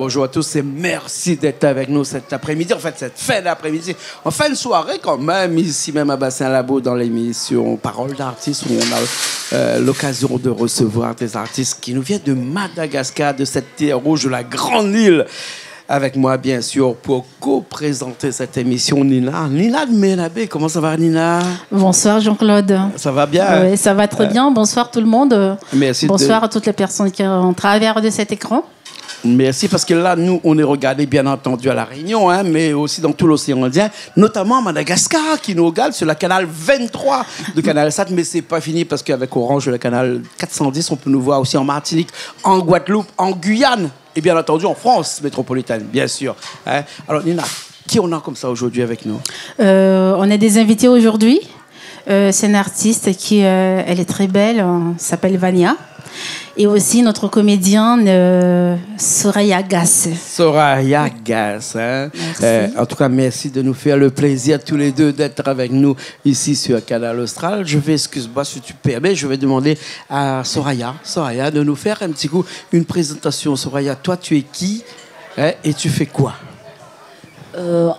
bonjour à tous et merci d'être avec nous cet après-midi, en fait cette fin d'après-midi, en fin de soirée quand même, ici même à Bassin-Labo dans l'émission Parole d'artistes où on a l'occasion de recevoir des artistes qui nous viennent de Madagascar, de cette terre rouge, de la grande île. Avec moi, bien sûr, pour co-présenter cette émission, Nina. Nina de Menabé, comment ça va, Nina? Bonsoir, Jean-Claude. Ça va bien? Oui, ça va très bien. Bonsoir tout le monde. Merci. Bonsoir à toutes les personnes qui sont en travers de cet écran. Merci, parce que là, nous, on est regardé, bien entendu, à La Réunion, hein, mais aussi dans tout l'océan Indien, notamment à Madagascar, qui nous regarde sur la canal 23 de Canal Sat, mais c'est pas fini, parce qu'avec Orange, le canal 410, on peut nous voir aussi en Martinique, en Guadeloupe, en Guyane, et bien entendu en France métropolitaine, bien sûr. Hein. Alors, Nina, qui on a comme ça aujourd'hui avec nous? On a des invités aujourd'hui. C'est une artiste qui elle est très belle, s'appelle Vania. Et aussi notre comédienne Soraya Gass. Soraya Gass. Hein? En tout cas, merci de nous faire le plaisir tous les deux d'être avec nous ici sur Canal Austral. Je vais, excuse-moi si tu permets, je vais demander à Soraya de nous faire un petit coup une présentation. Soraya, toi tu es qui, hein, et tu fais quoi?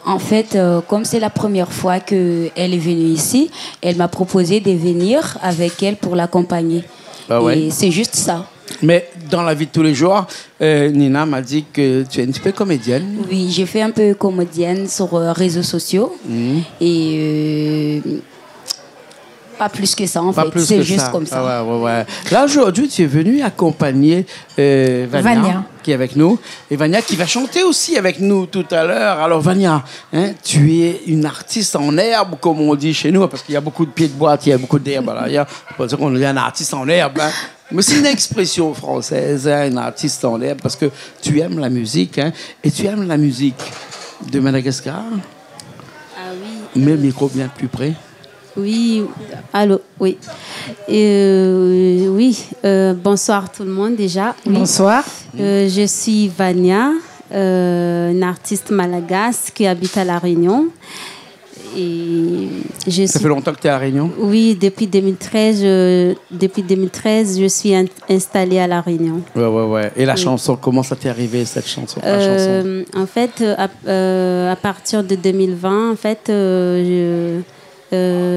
En fait, comme c'est la première fois qu'elle est venue ici, elle m'a proposé de venir avec elle pour l'accompagner. Ah ouais. Et c'est juste ça. Mais dans la vie de tous les jours, Nina m'a dit que tu es un petit peu comédienne. Oui, j'ai fait un peu comédienne sur réseaux sociaux. Et pas plus que ça, en fait. C'est juste comme ça. Ah ouais. Là, aujourd'hui, tu es venue accompagner Vania, qui est avec nous. Et Vania qui va chanter aussi avec nous tout à l'heure. Alors, Vania, hein, tu es une artiste en herbe, comme on dit chez nous, parce qu'il y a beaucoup de pieds de boîte, il y a beaucoup d'herbe. Il y a, on peut dire qu'on est un artiste en herbe. Hein. Mais c'est une expression française, hein, une artiste en herbe, parce que tu aimes la musique, hein, et tu aimes la musique de Madagascar. Ah oui. Mets le micro bien plus près. Oui, allô, oui. Bonsoir tout le monde déjà. Oui. Bonsoir. Je suis Vania, une artiste malagasy qui habite à La Réunion. Et Ça fait longtemps que tu es à La Réunion? Oui, depuis 2013, je suis installée à La Réunion. Ouais. Et la chanson, comment ça t'est arrivé, cette chanson, En fait, à partir de 2020, en fait, j'ai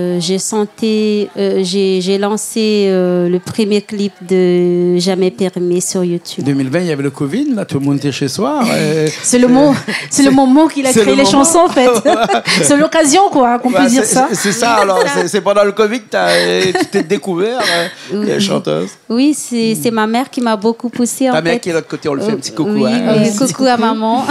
lancé le premier clip de Jamais Permis sur YouTube. 2020, il y avait le Covid, là, tout le monde était chez soi. C'est le moment qu'il a créé les chansons, en fait. C'est l'occasion, quoi, qu'on peut dire ça. C'est ça, alors. C'est pendant le Covid que tu t'es découvert, chanteuse. Oui, c'est ma mère qui m'a beaucoup poussée. Ta mère qui est de l'autre côté, on lui fait un petit coucou. Oui, hein. coucou à maman.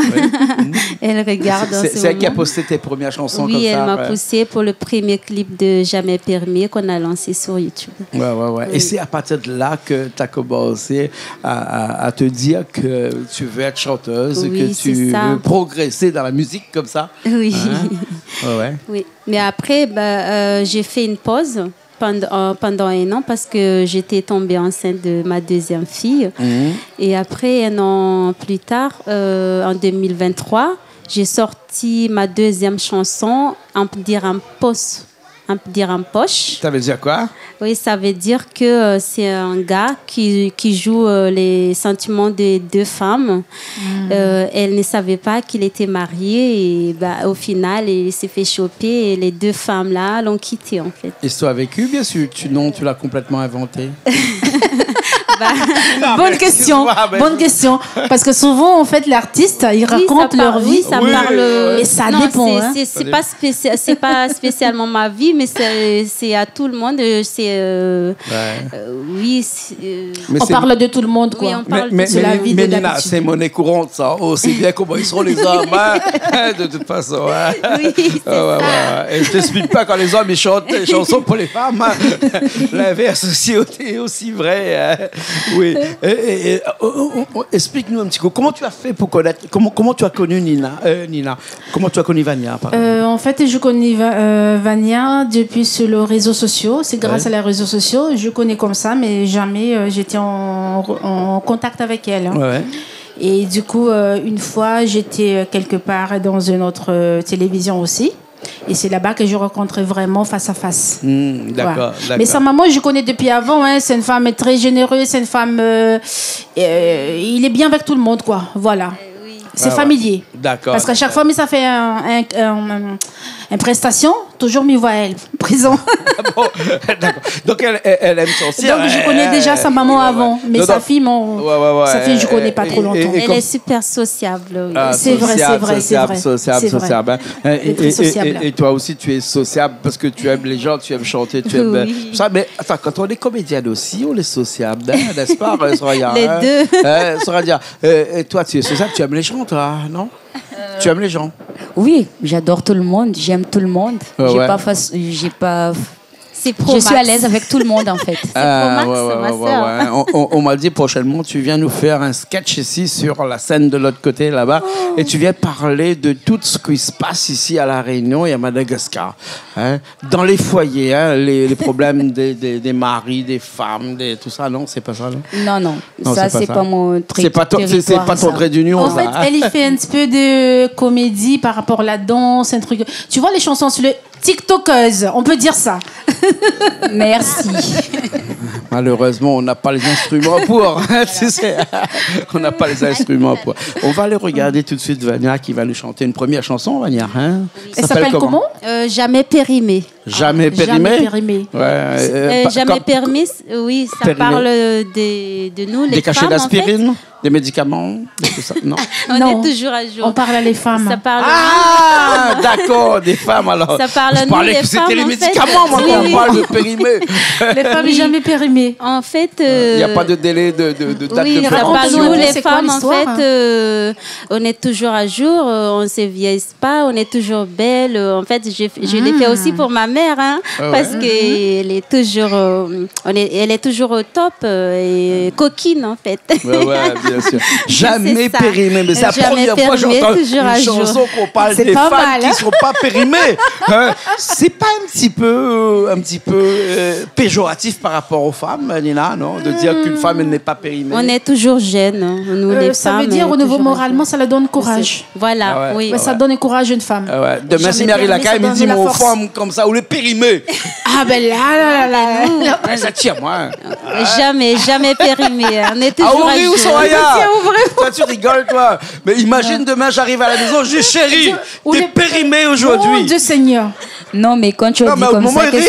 Elle regarde. C'est elle qui a posté tes premières chansons comme ça. Oui, elle m'a poussée pour le premier clip de Jamais Permis qu'on a lancé sur YouTube. Ouais. Oui. Et c'est à partir de là que tu as commencé à te dire que tu veux être chanteuse, que tu veux progresser dans la musique comme ça. Oui. Hein? Ouais. Oui. Mais après, j'ai fait une pause pendant un an parce que j'étais tombée enceinte de ma deuxième fille. Et après, un an plus tard, en 2023, j'ai sorti ma deuxième chanson, On peut dire en poche. Ça veut dire quoi? Oui, ça veut dire que c'est un gars qui joue les sentiments des deux femmes. Elle ne savait pas qu'il était marié et au final, il s'est fait choper et les deux femmes-là l'ont quitté en fait. Histoire vécue, bien sûr. Tu l'as complètement inventé. Bonne question. Parce que souvent, en fait, l'artiste, il raconte leur vie. Ça parle. Et ça dépend. Hein. C'est pas spécialement ma vie, mais c'est à tout le monde. Mais on parle de tout le monde, quoi. Oui, on parle de la vie de Nina, c'est monnaie courante, ça. Aussi bien comment ils seront les hommes, hein, de toute façon. Hein. Oui, c'est ça. Et je t'explique pas quand les hommes ils chantent des chansons pour les femmes. Hein. L'inverse aussi vrai. Hein. Oui. Explique-nous un petit peu. Comment tu as fait pour connaître... Comment tu as connu Nina? Comment tu as connu Vania, pardon? En fait, je connais Vania depuis sur les réseaux sociaux. C'est grâce à les réseaux sociaux. Je connais comme ça, mais jamais j'étais en contact avec elle. Hein. Ouais. Et du coup, une fois, j'étais quelque part dans une autre télévision aussi. Et c'est là-bas que je rencontrais vraiment face à face. D'accord. Mais sa maman, je connais depuis avant. Hein. C'est une femme très généreuse. C'est une femme... il est bien avec tout le monde, quoi. Voilà. Oui. C'est familier. D'accord. Parce qu'à chaque fois, mais ça fait une prestation, toujours m'y voit elle, présent. Bon, d'accord. Donc elle aime sortir. Donc je connais déjà sa maman avant, mais sa fille, sa fille, je connais pas trop longtemps. Elle est super sociable. Ah, c'est vrai. Sociable. Et toi aussi, tu es sociable parce que tu aimes les gens, tu aimes chanter, tu aimes ça. Mais attends, quand on est comédienne aussi, on est sociable, n'est-ce pas, Soraya? Les deux. Soraya, et toi, tu es sociable, tu aimes les gens, toi, non? Tu aimes les gens? Oui, j'adore tout le monde, j'aime tout le monde. Je suis à l'aise avec tout le monde en fait. On m'a dit prochainement, tu viens nous faire un sketch ici sur la scène de l'autre côté là-bas et tu viens parler de tout ce qui se passe ici à La Réunion et à Madagascar. Hein? Dans les foyers, hein, les problèmes des maris, des femmes, tout ça, non? C'est pas ça, non? Non, ça c'est pas mon trait. C'est pas ton trait d'union. En fait, elle y fait un petit peu de comédie par rapport à la danse, un truc. Tu vois les chansons sur le TikTokeuse, on peut dire ça. Merci. Malheureusement, on n'a pas les instruments pour. Tu sais, on n'a pas les instruments pour. On va aller regarder tout de suite Vania qui va nous chanter une première chanson, Vania. Hein? Elle s'appelle comment? Jamais périmé. Jamais périmé. Jamais périmé. Jamais permis. Oui, ça périmé. Parle de nous, les femmes. Des cachets d'aspirine, des médicaments, tout ça. Non. On est toujours à jour. On parle à les femmes. Ça parle. D'accord, des femmes alors. Ça parle je parlais que c'était les médicaments, moi, quand on parle de périmé. Les femmes jamais périmées. En fait, il n'y a pas de délai de date de péremption. Ça parle nous, les femmes, en fait, on est toujours à jour, on ne se vieillit pas, on est toujours belle. En fait, je l'ai fait aussi pour ma mère, hein, parce qu'elle est toujours, elle est toujours au top et coquine, en fait. Ouais, bien sûr. Jamais périmé, mais c'est la première fois que j'entends une chanson qu'on parle des femmes qui ne sont pas périmées. Hein? C'est pas un petit peu péjoratif par rapport aux femmes, Nina, non? De dire qu'une femme, elle n'est pas périmée. On est toujours jeunes, nous les ça femmes. Ça veut dire au niveau moralement, ça leur donne courage. Voilà, oui. Ça donne courage à une femme. Demain, si Marie Lacaille me dit mon femme comme ça, ou les périmés. Ah ben là. Ça tire, moi. Jamais périmé. On est toujours à jour. Toi, tu rigoles, toi. Mais imagine demain, j'arrive à la maison, je dis chérie, t'es périmé aujourd'hui. Mon Dieu Seigneur. Non, mais quand tu as dit comme ça que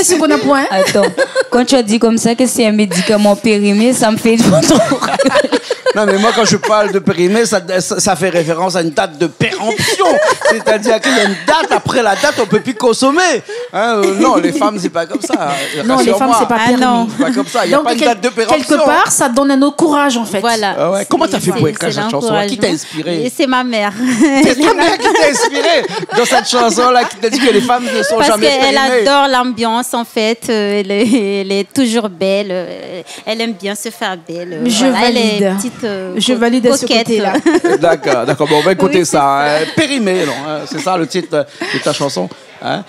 c'est qu'on a point. Attends, quand tu as dit comme ça que c'est un médicament périmé, ça me fait Non, mais moi, quand je parle de périmé, ça fait référence à une date de péremption. C'est-à-dire qu'il y a une date, après la date, on ne peut plus consommer. Hein, non, les femmes, c'est pas comme ça. Non, les femmes, c'est pas permis. C'est pas comme ça. Il n'y a pas une date de péremption. Quelque part, ça donne un autre courage, en fait. Voilà. Comment tu as fait pour écrire cette chanson? Qui t'a inspiré? C'est ma mère. C'est ta mère qui t'a inspiré dans cette chanson-là, qui t'a dit que les femmes ne sont jamais périmées. Parce qu'elle adore l'ambiance, en fait. Elle est toujours belle. Elle aime bien se faire belle. Je valide. Je valide ce côté-là. D'accord. Bon, on va écouter ça. Périmé, c'est ça le titre de ta chanson. Hein?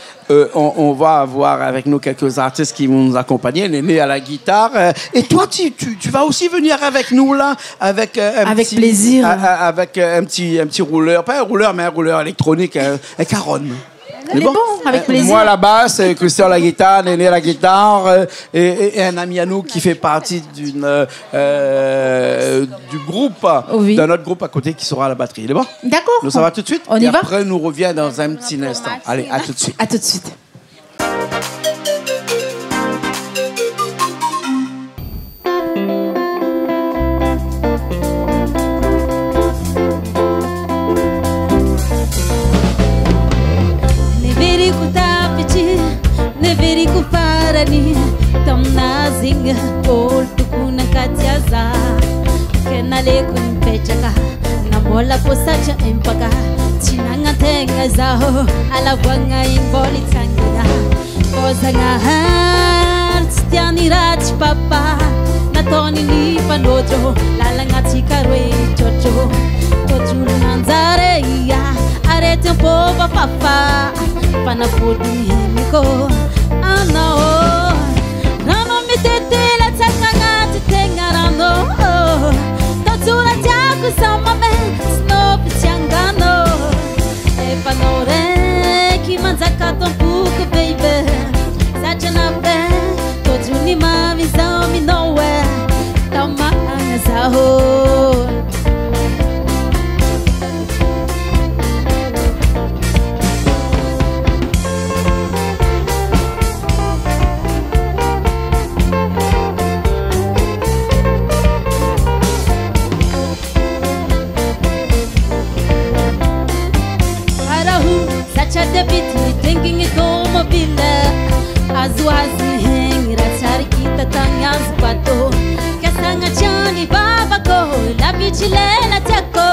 On va avoir avec nous quelques artistes qui vont nous accompagner. Néné à la guitare. Et toi, tu vas aussi venir avec nous là, avec plaisir. Avec un petit rouleur, pas un rouleur, mais un rouleur électronique, un caronne. C'est bon, avec plaisir. Moi, la basse, Christian à la guitare, Néné à la guitare, et un ami à nous qui fait partie du groupe, d'un autre groupe à côté qui sera à la batterie. Il est bon? D'accord. Nous, ça va tout de suite? On y va? Après, nous revient dans un petit instant. Allez, à tout de suite. À tout de suite. Tamnazinga oltukuna katiaza kenale kunpechaka namola posacha empaka chinanga tenga zao alawanga imboli tangina kozanga hartiani rach papa natoni li panojo lalanga tikarwe chocho tojulu nanzare ya arete popa papa panapodi miko ano Tetela takanga tengarano Tatsura jaku samame Snop tiangano Epanore ki manzaka tompuku baby Sajana be Tojuni mami zami nowe Tama anga zaho debiti tenging automobile azuazi hengira charikita tanyaz pato kasanga chani babako la bichilela tiako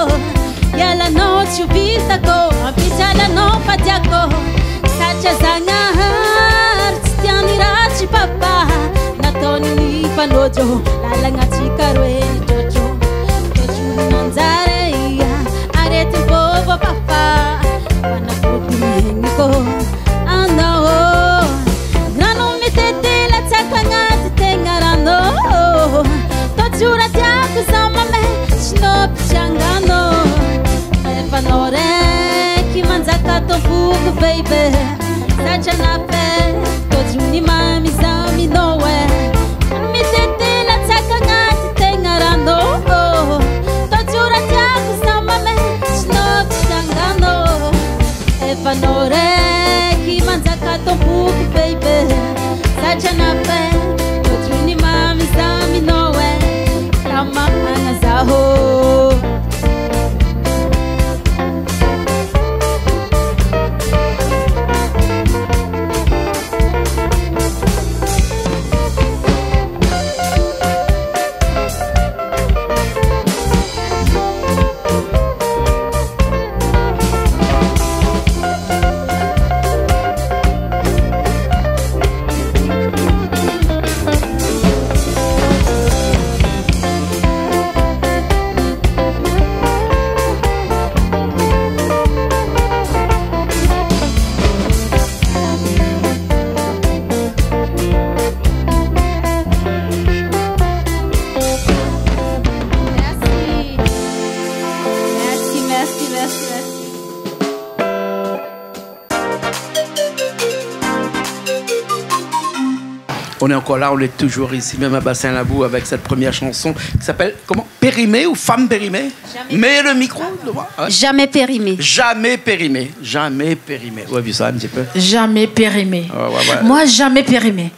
yala no chuvita ko abichala no patiako sacha zanga stiani rachi papa natoni ni panojo la ngati karwe jojo jojo nanzare ya arete bobo papa pana puti hengo ano nano mitete la takanga tengarano tojura tiako samame snop changano evanore ki manzaka to fuku baby sacha na pe tojuni mami zami nowe mitete la takanga tengarano tojura tiako samame snop changano evanore ki manzaka to fuku baby sacha na pe tojuni mami zami nowe kama anazaho. On est encore là, on est toujours ici, même à Bassin-Labou, avec cette première chanson qui s'appelle comment? Périmée ou Femme périmée? Mets le micro devant. Ouais. Jamais périmée. Jamais périmée. Jamais périmée. Ouais, vu ça un petit peu. Jamais périmée. Ouais. Moi, jamais périmée.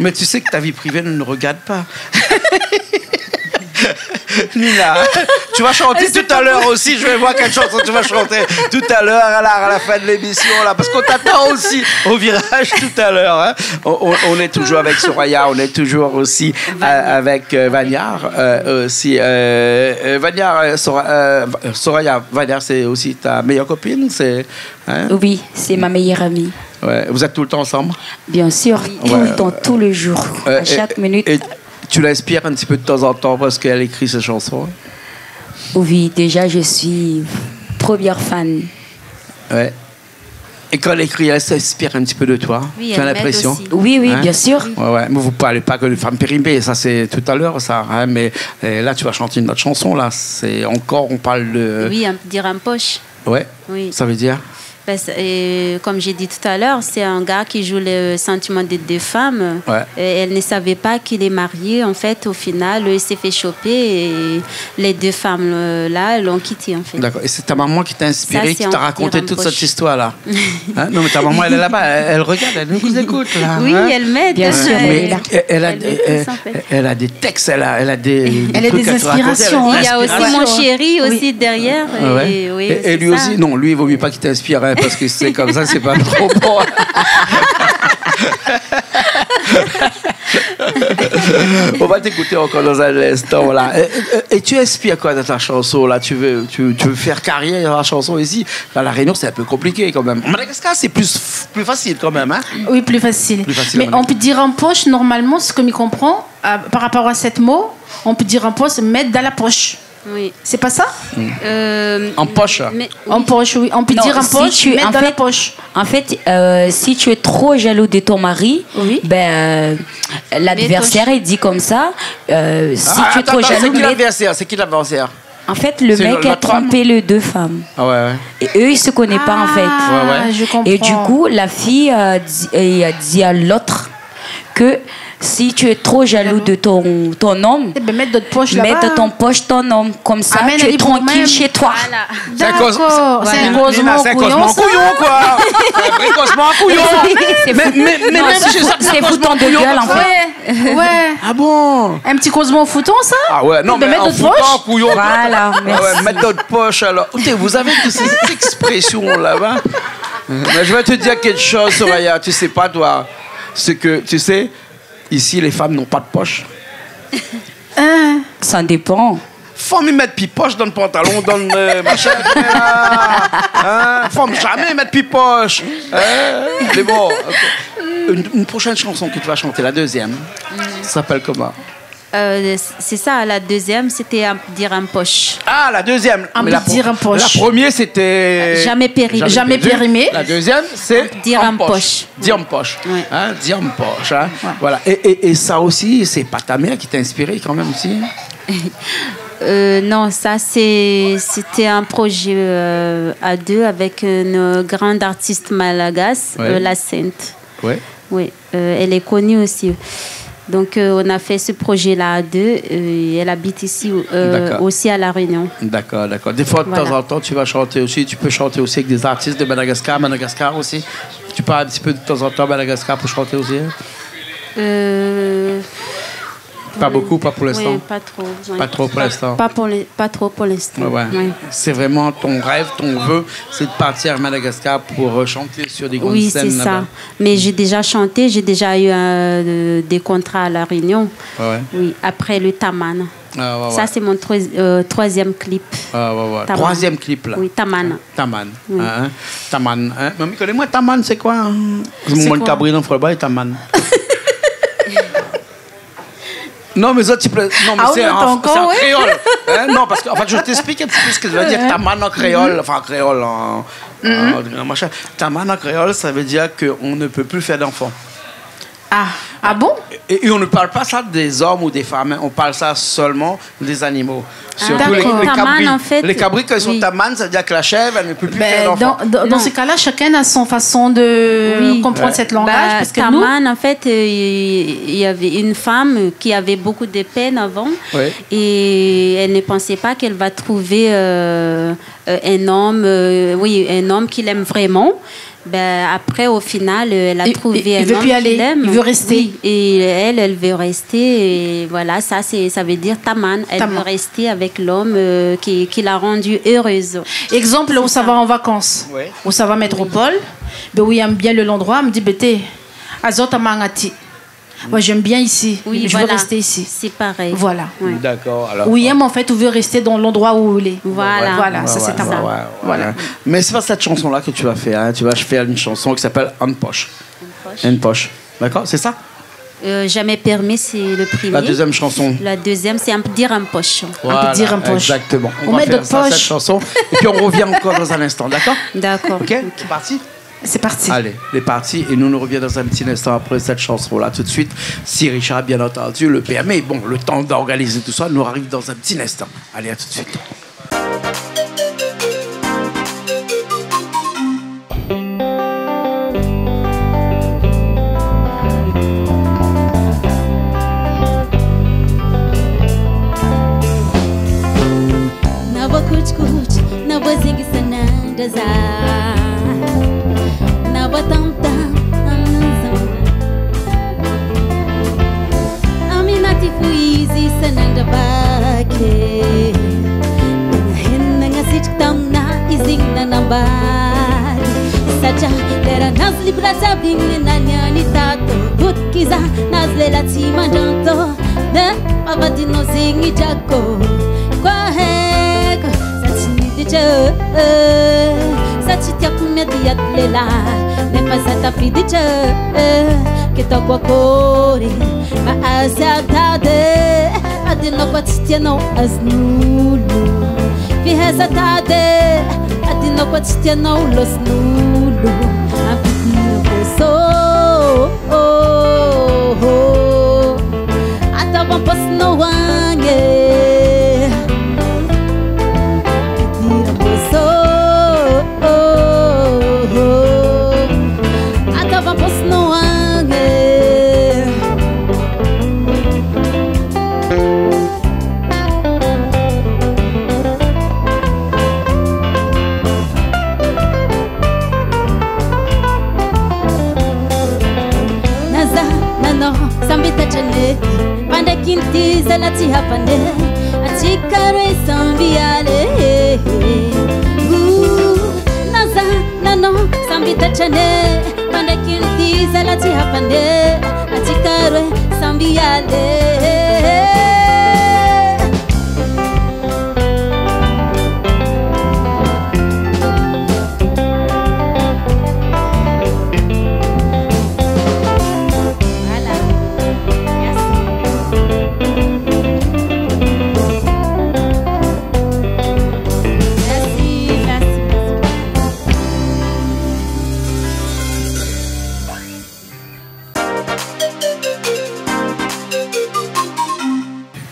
Mais tu sais que ta vie privée ne nous regarde pas. Nina, tu vas chanter tout à l'heure aussi. Je vais voir quelle chanson tu vas chanter tout à l'heure à la fin de l'émission là, parce qu'on t'attend aussi au virage tout à l'heure. Hein. On est toujours avec Soraya, on est toujours aussi avec Vanyar aussi. Vanyar, Soraya, Vanyar, c'est aussi ta meilleure copine, c'est. Hein? Oui, c'est ma meilleure amie. Ouais. Vous êtes tout le temps ensemble? Bien sûr, tout le temps, tout le jour, à chaque minute. Tu l'inspires un petit peu de temps en temps parce qu'elle écrit ses chansons? Oui, déjà, je suis première fan. Ouais. Et quand elle écrit, elle s'inspire un petit peu de toi? Oui, tu as l'impression? Oui, hein? Bien sûr. Ouais. Mais vous ne parlez pas que de Femme périmée, ça c'est tout à l'heure, ça. Hein? Mais là, tu vas chanter une autre chanson, là. C'est encore, on parle de... Oui, on peut dire en poche. Ouais. Oui. Ça veut dire? Comme j'ai dit tout à l'heure, c'est un gars qui joue le sentiment des deux femmes. Ouais. Elle ne savait pas qu'il est marié. En fait, au final, il s'est fait choper et les deux femmes là l'ont quitté. En fait. D'accord. Et c'est ta maman qui t'a inspiré, qui t'a raconté toute cette histoire-là. Hein? Non, mais ta maman, elle est là-bas, elle regarde, elle nous écoute. Là, oui, hein? elle m'aide. Bien sûr, elle a des textes, elle a des inspirations. Il y a aussi mon chéri aussi derrière. Et lui aussi, non, lui, il ne vaut mieux pas qu'il t'inspire. Hein, parce que c'est comme ça, c'est pas trop bon. On va t'écouter encore dans un instant là. Et tu inspires quoi dans ta chanson là? Tu veux faire carrière dans la chanson ici? Là, la Réunion, c'est un peu compliqué quand même. En Madagascar, c'est plus facile quand même, hein? Oui, plus facile. Mais on peut dire en poche normalement, ce que je comprends par rapport à cette mot, on peut dire en poche, mettre dans la poche. Oui. C'est pas ça? En poche. En poche, oui. On peut dire en poche, mettre dans la poche. En fait, si tu es trop jaloux de ton mari, l'adversaire il dit comme ça. Si tu es trop jaloux, c'est qui l'adversaire? C'est qui l'adversaire? En fait, le mec a trompé les deux femmes. Ah ouais. Et eux, ils se connaissent pas en fait. Ouais. Je comprends. Et du coup, la fille a dit à l'autre que Si tu es trop jaloux de ton homme, mettre dans poche là-bas. Mets dans ton poche ton homme. Comme ça, Amène tu es tranquille chez toi. Voilà. D'accord. C'est un cosmo couillon, quoi. C'est un vrai cosmo couillon. C'est fouton de gueule, en fait. Ouais. Ah bon? Un petit cosmo fouton, ça? Ah ouais, non, mais en foutant couillon. Voilà, merci. Mettre dans poche, alors. Écoutez, vous avez toutes ces expressions là-bas. Mais je vais te dire quelque chose, Soraya. Tu sais pas, toi, ce que tu sais. Ici, les femmes n'ont pas de poche. Ça dépend. Faut me mettre poche dans le pantalon, dans le machin. Faut jamais mettre poche. Mais bon. Okay. Une prochaine chanson que tu vas chanter, la deuxième, ça s'appelle comment? C'est ça, la deuxième, c'était dire en poche. Ah, la deuxième. Dire en poche. La première, c'était... Jamais périmé. Jamais périmé. La deuxième, c'est... Dire en poche. Dire en poche. Ouais. Hein, dire en poche. Hein. Ouais. Voilà. Et ça aussi, c'est pas ta mère qui t'a inspiré quand même aussi? Non, ça, c'était un projet à deux avec une grande artiste malagasy, La Sainte. Ouais. Oui, elle est connue aussi. Donc, on a fait ce projet-là à deux. Elle habite ici aussi à La Réunion. D'accord, d'accord. Des fois, de temps en temps, tu vas chanter aussi. Tu peux chanter aussi avec des artistes de Madagascar. Madagascar aussi. Tu pars un petit peu de temps en temps à Madagascar pour chanter aussi? Pas beaucoup, pas pour l'instant. Oui, pas trop. Ouais. Pas trop pour l'instant. Pas trop pour l'instant. Ouais. Ouais. C'est vraiment ton rêve, ton vœu, c'est de partir à Madagascar pour chanter sur des grandes scènes. Oui, c'est ça. Mais j'ai déjà chanté, j'ai déjà eu des contrats à La Réunion. Ouais. Oui, après le Taman. Ah, ouais, ça, c'est mon troisième clip. Ah, ouais. Troisième clip, là. Oui, Taman. Taman. Oui. Taman. Mais connais-moi, Taman, c'est quoi? C'est mon cabri dans le Taman. Non, mais ça, tu peux... Non, mais c'est en créole. Hein? Non, parce que, en fait, je t'explique un petit peu ce que ça veut dire taman en créole. Enfin, créole en machin. Taman en créole, ça veut dire qu'on ne peut plus faire d'enfants. Ah bon? Et on ne parle pas ça des hommes ou des femmes, hein. On parle ça seulement des animaux. Surtout les cabris. En fait, les cabris, quand ils sont taman, ça veut dire que la chèvre, elle ne peut plus faire d'enfants. Dans ces cas-là, chacun a son façon de comprendre cette langage. Parce que taman, en fait, il y avait une femme qui avait beaucoup de peine avant. Oui. Et elle ne pensait pas qu'elle va trouver un homme qui l'aime vraiment. Après, au final, elle a trouvé un homme qui l'aime. Il veut rester. Oui, et elle veut rester. Et voilà, ça veut dire taman. Elle veut rester avec l'homme qui l'a rendue heureuse. Exemple, où ça va en vacances, où ça va métropole, où il aime bien l'endroit, me dit, t'es azota mangati. Moi, j'aime bien ici. Oui, je veux rester ici. C'est pareil. Voilà. Ouais. D'accord. Oui, en fait, on veut rester dans l'endroit où il est. Voilà, ça c'est ça. Voilà. Mais c'est pas cette chanson-là que tu vas faire. Hein. Tu vas faire une chanson qui s'appelle En Poche. En Poche. D'accord, c'est ça? Jamais permis, c'est le premier. La deuxième chanson. La deuxième, c'est dire en poche. Voilà, dire en poche. Exactement. On va faire ça, cette chanson. Et puis on revient encore dans un instant. D'accord? D'accord. Ok, c'est parti? C'est parti. Allez, c'est parti. Et nous reviendrons dans un petit instant après cette chanson-là. Tout de suite, si Richard, bien entendu, le permet. Bon, le temps d'organiser tout ça nous arrive dans un petit instant. Allez, à tout de suite. Saja lera nas librasa bingi nanyani tato Butkiza nas lela tima janto Ne abadino zingi jako Kwa heko Satini diche Sachitia kumedi at lela Ne pasata fidiche Kita kwa kore Ma azatade Adino kwa titiano aznulu Fihesa tade Adino kwa titiano los nulu Apitino poso Atavan pos no wange Apitino poso Atavan pos no wange salati hapande atikare sambiale naza nano sambita chane pande kinti salati hapande atikare sambiale.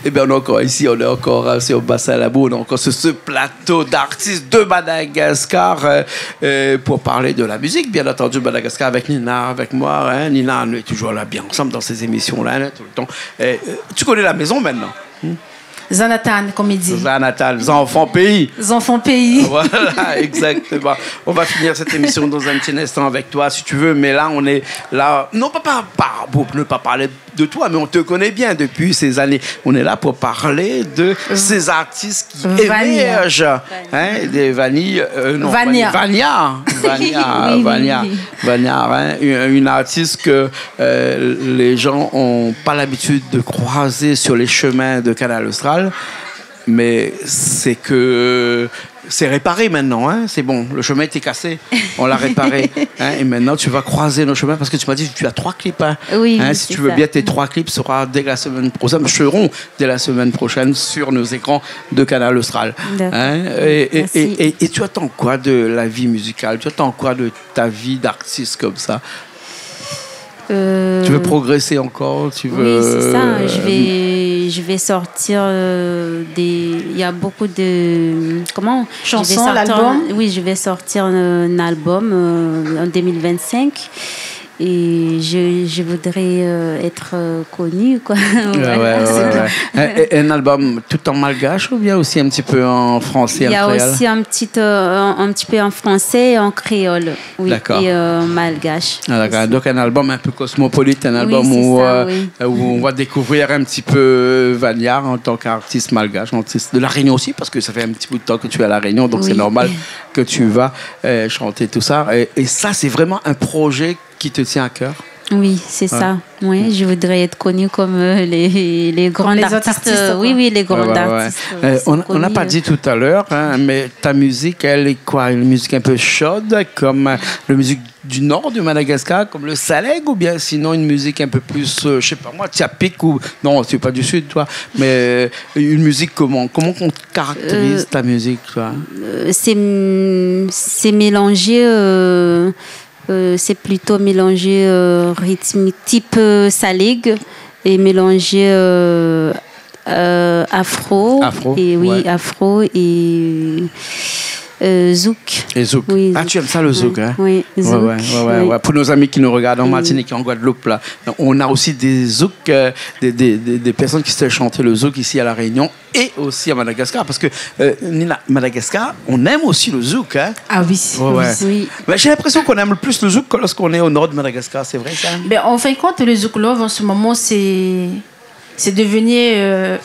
Eh bien, on est encore ici, on est encore sur Bassin Labo, on est encore sur ce plateau d'artistes de Madagascar pour parler de la musique, bien entendu, Madagascar avec Nina, avec moi. Hein. Nina, on est toujours là, bien ensemble dans ces émissions-là, hein, tout le temps. Tu connais la maison maintenant? Zanatan, comme il dit. Zanatan, les enfants pays. Les enfants pays. Voilà, exactement. On va finir cette émission dans un petit instant avec toi, si tu veux. Mais là, on est là, non pas pour ne pas parler de toi, mais on te connaît bien depuis ces années. On est là pour parler de ces artistes qui émergent. Hein, des Vania. Hein, une artiste que les gens n'ont pas l'habitude de croiser sur les chemins de Canal Austral. Mais c'est que c'est réparé maintenant, hein? C'est bon, le chemin était cassé, on l'a réparé. Hein? Et maintenant, tu vas croiser nos chemins parce que tu m'as dit que tu as 3 clips. Hein? Oui, hein? Si tu veux bien, tes 3 clips seront dès la semaine prochaine, dès la semaine prochaine sur nos écrans de Canal Austral. Hein? Et tu attends quoi de la vie musicale? Tu attends quoi de ta vie d'artiste comme ça? Tu veux progresser encore? Oui, c'est ça. Je vais sortir il y a beaucoup de chansons, l'album. Oui, je vais sortir un album en 2025. Et je voudrais être connue, quoi. Un album tout en malgache ou bien aussi un petit peu en français? Il y a aussi un petit peu en français et en créole. Oui, d'accord. Et malgache. Ah, d'accord. Donc un album un peu cosmopolite, un album où on va découvrir un petit peu Vania en tant qu'artiste malgache, artiste de La Réunion aussi, parce que ça fait un petit bout de temps que tu es à La Réunion, donc c'est normal que tu vas chanter tout ça. Et ça, c'est vraiment un projet qui te tient à cœur? Oui, c'est ça. Oui, je voudrais être connue comme les grands artistes. Oui, les grands artistes. On n'a pas dit tout à l'heure, hein, mais ta musique, elle est quoi? Une musique un peu chaude, comme la musique du nord de Madagascar, comme le Saleg, ou bien sinon une musique un peu plus, je sais pas moi, Tiapik ou... Non, tu n'es pas du sud, toi. Mais une musique comment on caractérise ta musique, toi? C'est mélangé... c'est plutôt mélangé rythmique type Salig et mélangé afro. Et oui, afro et zouk. Et zouk. Oui, ah, tu aimes ça le zouk, hein? Oui, zouk. Ouais. Pour nos amis qui nous regardent en Martinique et en Guadeloupe, là, on a aussi des zouk, des personnes qui savent chanter le zouk ici à La Réunion et aussi à Madagascar. Parce que Madagascar, on aime aussi le zouk, hein? Ah oui. Oui. Mais j'ai l'impression qu'on aime le plus le zouk que lorsqu'on est au nord de Madagascar, c'est vrai ça? Mais en fin de compte, le zouk love en ce moment, c'est devenu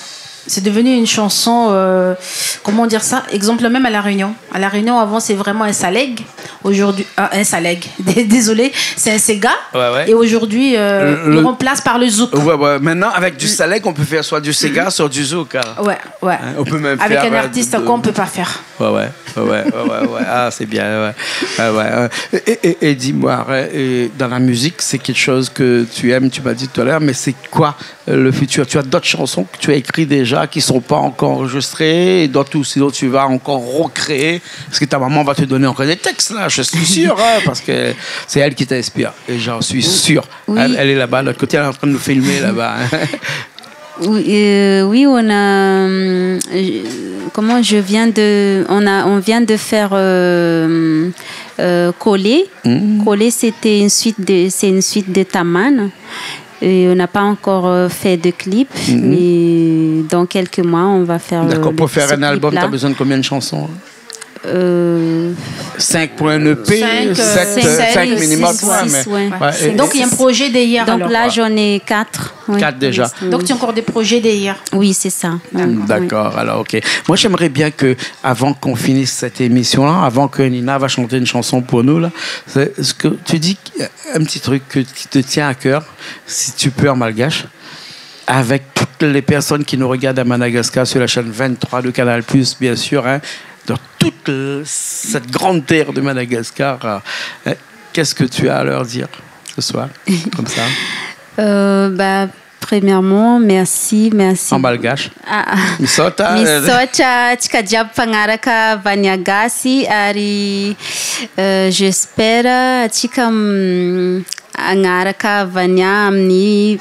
une chanson, comment dire ça? Exemple même à La Réunion. À La Réunion, avant, c'est vraiment un saleg. Aujourd'hui, un saleg. Désolé, c'est un sega. Et aujourd'hui, on remplace par le zouk. Maintenant, avec du saleg, on peut faire soit du sega, soit du zouk. Hein. Ouais. On peut même avec faire un artiste qu'on ne peut pas faire. Ouais. Ah, c'est bien. Et dis-moi, dans la musique, c'est quelque chose que tu aimes, tu m'as dit tout à l'heure, mais c'est quoi le futur? Tu as d'autres chansons que tu as écrites déjà qui ne sont pas encore enregistrées et d'autres aussi dont tu vas encore recréer? Parce que ta maman va te donner encore des textes, là, je suis sûr, hein, parce que c'est elle qui t'inspire. Et j'en suis sûr. Oui. Elle est là-bas, de l'autre côté, elle est en train de nous filmer là-bas. Oui, on a... on vient de faire Coller. Coller, c'est une suite de Taman. Et on n'a pas encore fait de clip, mais dans quelques mois, on va faire. D'accord, pour faire un album, tu as besoin de combien de chansons? 5 points EP, 5 minimum. Donc, il y a un projet d'hier. Donc là, j'en ai 4. 4 déjà. Donc, tu as encore des projets d'hier. Oui, c'est ça. D'accord, alors ok. Moi, j'aimerais bien que, avant qu'on finisse cette émission-là, avant que Nina va chanter une chanson pour nous, là, ce que tu dis un petit truc qui te tient à cœur, si tu peux en malgache, avec toutes les personnes qui nous regardent à Madagascar sur la chaîne 23 de Canal+, bien sûr, hein, dans toute cette grande terre de Madagascar, qu'est-ce que tu as à leur dire ce soir, comme ça? Premièrement, merci. En malgache. Misaotra tsika jiaby mpagnaraka Vaniagasy ary j'espère atsika agnaraka Vania amin'ny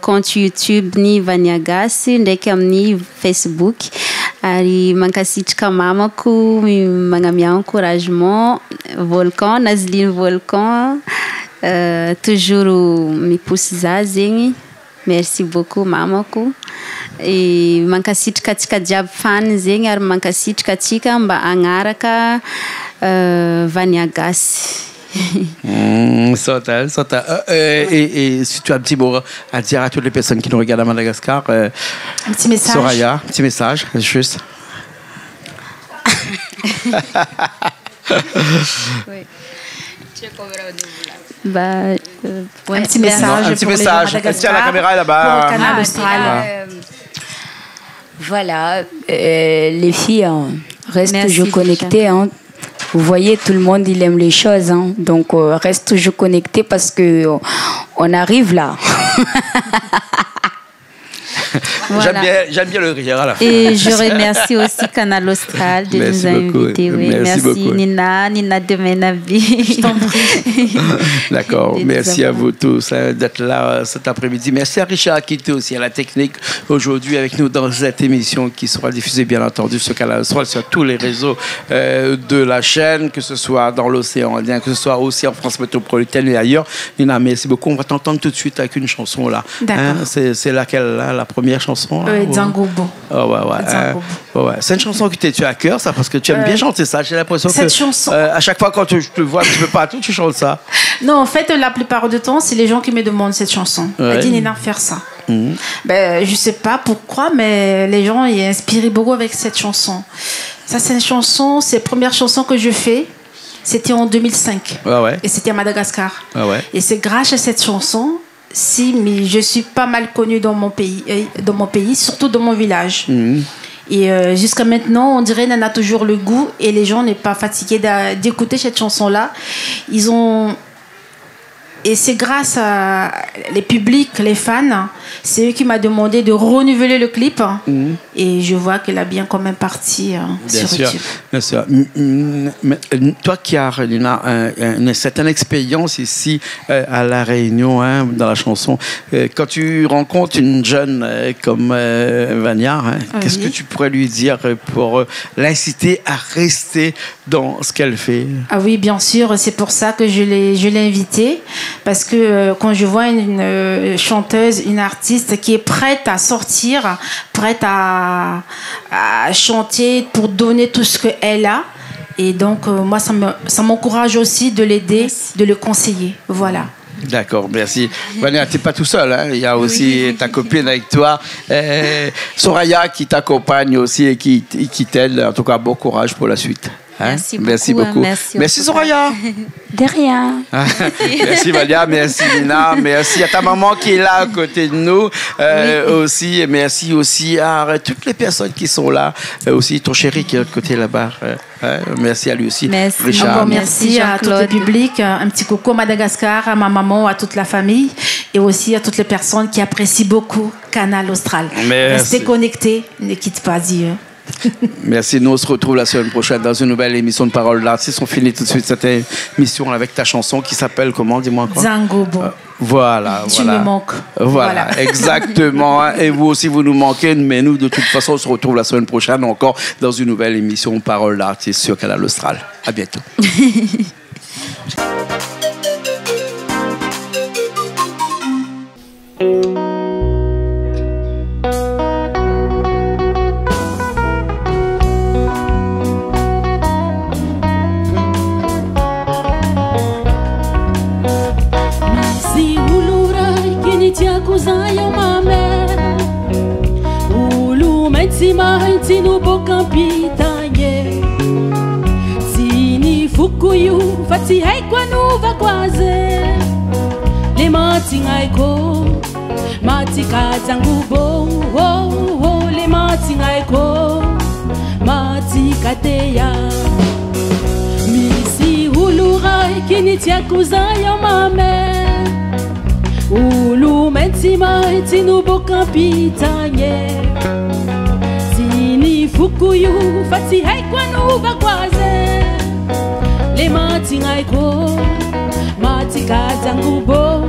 compte YouTube ni Vaniagasy ndraiky amin'ny Facebook ary mankasitraka mamako magnamia encouragement Volcan Nazeline Volcan toujours mipousse za zegny. Merci beaucoup mamako. E mankasitraka atsika jiaby fan zegny ary mankasitraka atsika mba agnaraka Vaniagasy. Et si tu as un petit mot à dire à toutes les personnes qui nous regardent à Madagascar, un petit message. Soraya, un petit message, juste. Oui. Un petit message. Un petit message. Tiens, la caméra là-bas. Pour Canal Austral. Voilà, les filles, restent toujours connectées. Hein. Vous voyez, tout le monde, il aime les choses. Hein. Donc, reste toujours connectés parce que on arrive là. Voilà. J'aime bien le rire à la fin. Et je remercie aussi Canal Austral de nous inviter. Oui. Merci beaucoup. Nina Demenabi. Je t'en prie. D'accord. Merci à vous tous d'être là cet après-midi. Merci à Richard qui était aussi à la technique aujourd'hui avec nous dans cette émission qui sera diffusée bien entendu sur Canal Austral, sur tous les réseaux de la chaîne, que ce soit dans l'océan Indien, que ce soit aussi en France métropolitaine et ailleurs. Nina, merci beaucoup. On va t'entendre tout de suite avec une chanson là. D'accord. C'est laquelle là, la première chanson Zangobo. C'est une chanson qui t'est à cœur, ça, parce que tu aimes bien chanter ça. J'ai l'impression que cette chanson, à chaque fois quand je te vois un petit peu partout, tu chantes ça. Non, en fait, la plupart du temps, c'est les gens qui me demandent cette chanson. Elle dit Nina, faire ça. Je sais pas pourquoi, mais les gens y inspirent beaucoup avec cette chanson. Ça, c'est une chanson, c'est la première chanson que je fais. C'était en 2005. Et c'était à Madagascar. Et c'est grâce à cette chanson. Mais je suis pas mal connue dans mon pays, surtout dans mon village. Et jusqu'à maintenant, on dirait qu'elle a toujours le goût et les gens n'est pas fatigués d'écouter cette chanson-là. Et c'est grâce à les publics, les fans, c'est eux qui m'ont demandé de renouveler le clip. Et je vois qu'elle a bien quand même parti sur YouTube. Bien sûr. Toi qui as une certaine expérience ici à La Réunion, dans la chanson, quand tu rencontres une jeune comme Vania, qu'est-ce que tu pourrais lui dire pour l'inciter à rester dans ce qu'elle fait? Ah oui, bien sûr. C'est pour ça que je l'ai invitée. Parce que quand je vois une chanteuse, une artiste qui est prête à sortir, prête à chanter pour donner tout ce qu'elle a, et donc moi ça m'encourage aussi de l'aider, de le conseiller. Voilà. D'accord, merci. Vania, tu n'es pas tout seul, hein? Il y a aussi ta copine avec toi, Soraya, qui t'accompagne aussi et qui t'aide. En tout cas, bon courage pour la suite. Merci beaucoup. Merci Soraya. De rien. Merci Vania, merci Nina, merci à ta maman qui est là à côté de nous aussi. Et merci aussi à toutes les personnes qui sont là. Aussi ton chéri qui est de côté là-bas. Merci à lui aussi. Merci. Richard. Merci à tout le public. Un petit coucou à Madagascar, à ma maman, à toute la famille. Et aussi à toutes les personnes qui apprécient beaucoup Canal Austral. Restez connectés, ne quittez pas Dieu. Merci, nous on se retrouve la semaine prochaine dans une nouvelle émission de Parole d'Artiste. On finit tout de suite cette émission avec ta chanson qui s'appelle comment? Dis-moi encore. Zangobo. Voilà. Tu me manques. Voilà, exactement. Et vous aussi, vous nous manquez, mais nous, de toute façon, on se retrouve la semaine prochaine encore dans une nouvelle émission Parole d'Artiste sur Canal Austral. À bientôt. Menti no bocampitanye Sini fukuyu Fati haikwa nuva kwaze Le mati ngaiko Mati kazangu bo Le mati ngaiko Mati kateya Misi hulurai Kinitia kuzayo mame Ulu menti no bocampitanye Fukuyu fati haikwa nuva kwaze Le mati ngaiko Mati kazangu bo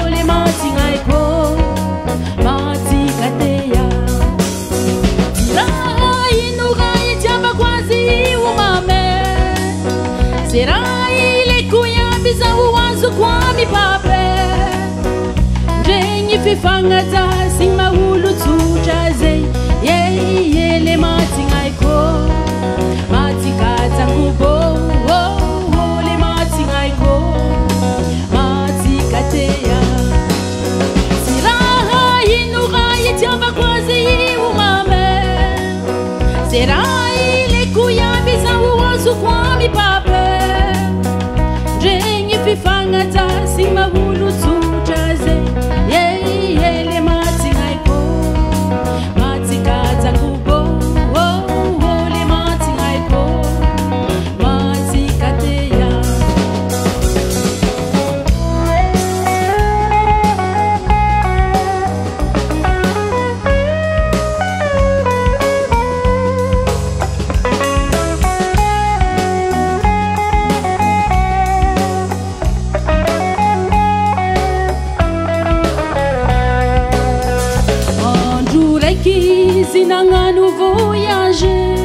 Le mati ngaiko Mati kateya Rai nugai jamba kwazi umame Serai le kuya biza uwazu kwa mipape Njengi fifanga za sima ulu tujaze le mati ngaiko Mati kazangu bo Le mati ngaiko Mati kateya Siraha inuga yitiamba kwazi umame Serai le kuyambiza uwazu kwa mipape Njengi fifanga za sima ulu tujaze le mati ngaiko Mati kazangu bo Le mati ngaiko Mati kateya Zinanganu voyager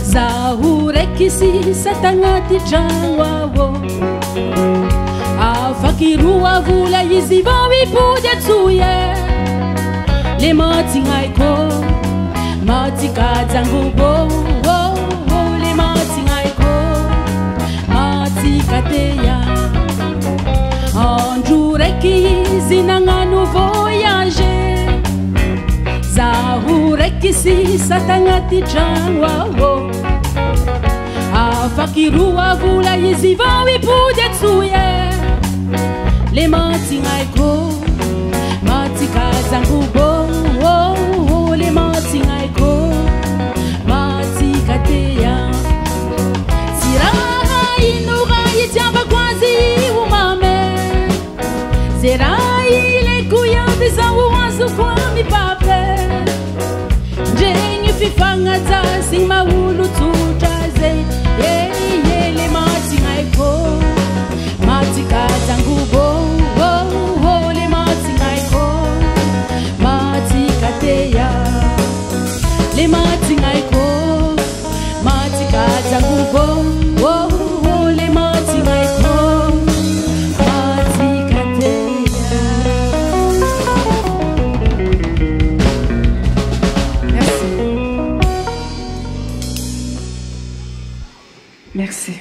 Zahureki si satangati jangwawo Afakirua vula yiziva wipuja tsuye Le mati ngaiko Mati kazangu bo Le mati ngaiko Mati kateya Anjureki zinanganu voyager Zahureki si satangati jangwawo Afakirua vula yiziva wipuja tsuye Le mati ngaiko Mati kazangu bo Le mati ngaiko Mati kateya Siraha inuga yitiamba kwazi umame Zerai le kuyambiza uwazu kwa mipape Njengi fifanga za sima ulu tujaze le mati ngaiko Mati kazangu bo Le mati ngaiko Mati kateya Le mati ngaiko Mati kazangu bo Le mati ngaiko Mati kateya Merci.